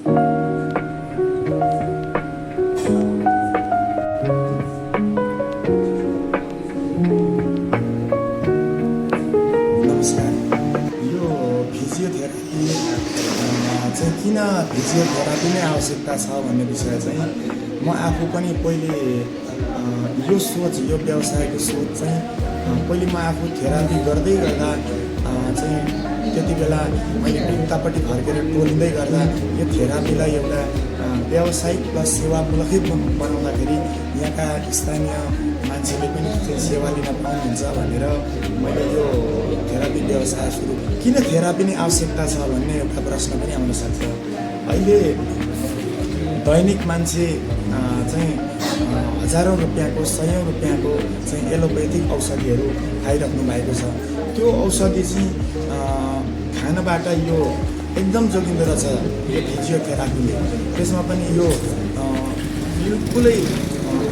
नमस्कार। यो फिजियोथेरापी चाहिँ किन फिजियोथेरापी नै आवश्यकता छ भन्ने विषय चाहिँ म आफू पनि पहिले यो सोच, यो व्यवसायको सोच चाहिँ पहिले म आफू थेरापी गर्दै गर्दा चाहिँ त्यति बेला मैले उतापट्टि फर्केर टोलिँदै गर्दा यो थेरापीलाई एउटा व्यावसायिक प्लस सेवामूलकै बनाउँदाखेरि यहाँका स्थानीय मान्छेले पनि त्यो सेवा लिन पाउनुहुन्छ भनेर मैले यो थेरापी व्यवसाय सुरु। किन थेरापी नै आवश्यकता छ भन्ने एउटा प्रश्न पनि आउन सक्छ। अहिले दैनिक मान्छे चाहिँ हजारौँ रुपियाँको, सयौँ रुपियाँको चाहिँ एलोपेथिक औषधिहरू खाइराख्नु भएको छ। त्यो औषधि चाहिँ खानबाट यो एकदम जोगिँदो रहेछ यो फिजियोथेरापीले। त्यसमा पनि यो बिल्कुलै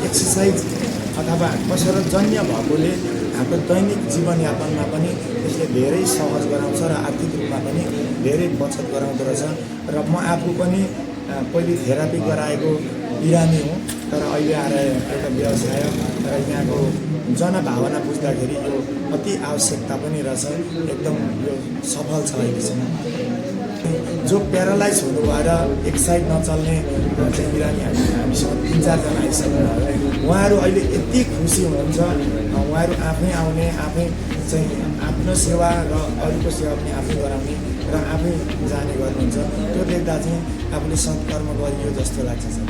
एक्सर्साइज अथवा कसरतजन्य भएकोले हाम्रो दैनिक जीवनयापनमा पनि यसले धेरै सहज गराउँछ र आर्थिक रूपमा पनि धेरै बचत गराउँदो रहेछ। र म आफू पनि पहिले थेरापी गराएको बिरामी हुँ, तर अहिले आएर एउटा व्यवसाय र यहाँको जनभावना बुझ्दाखेरि यो अति आवश्यकता पनि रहेछ। एकदम यो सफल छ अहिलेसम्म। जो प्यारालाइज हुनु भएर एक साइड नचल्ने चाहिँ बिरामी हामीसँग 3-4 जना आइसक्नु। उहाँहरू अहिले यति खुसी हुनुहुन्छ, उहाँहरू आफै आउने, आफै चाहिँ आफ्नो सेवा र अरूको सेवा पनि आफै गराउने र आफै जाने गर्नुहुन्छ। त्यो देख्दा चाहिँ आफूले सत्कर्म गरियो जस्तो लाग्छ सर।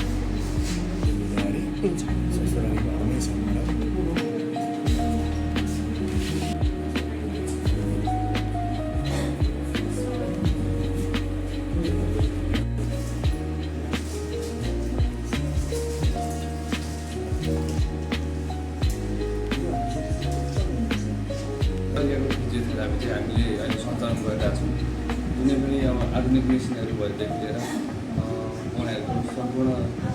फिजियोथेरापी चाहिँ हामीले अहिले सञ्चालन गरिरहेका छौँ। कुनै पनि अब आधुनिक मेसिनहरू भएदेखि लिएर उहाँहरूको सम्पूर्ण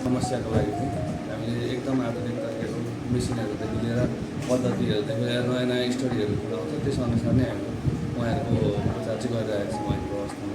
समस्याको लागि चाहिँ हामीले एकदम आधुनिक तरिकाको मेसिनहरूदेखि लिएर पद्धतिहरूदेखि लिएर नयाँ नयाँ स्टडीहरू पुऱ्याउँछ। त्यसअनुसार नै हामीले उहाँहरूको उपचार चाहिँ गरिरहेका छौँ अहिलेको अवस्थामा।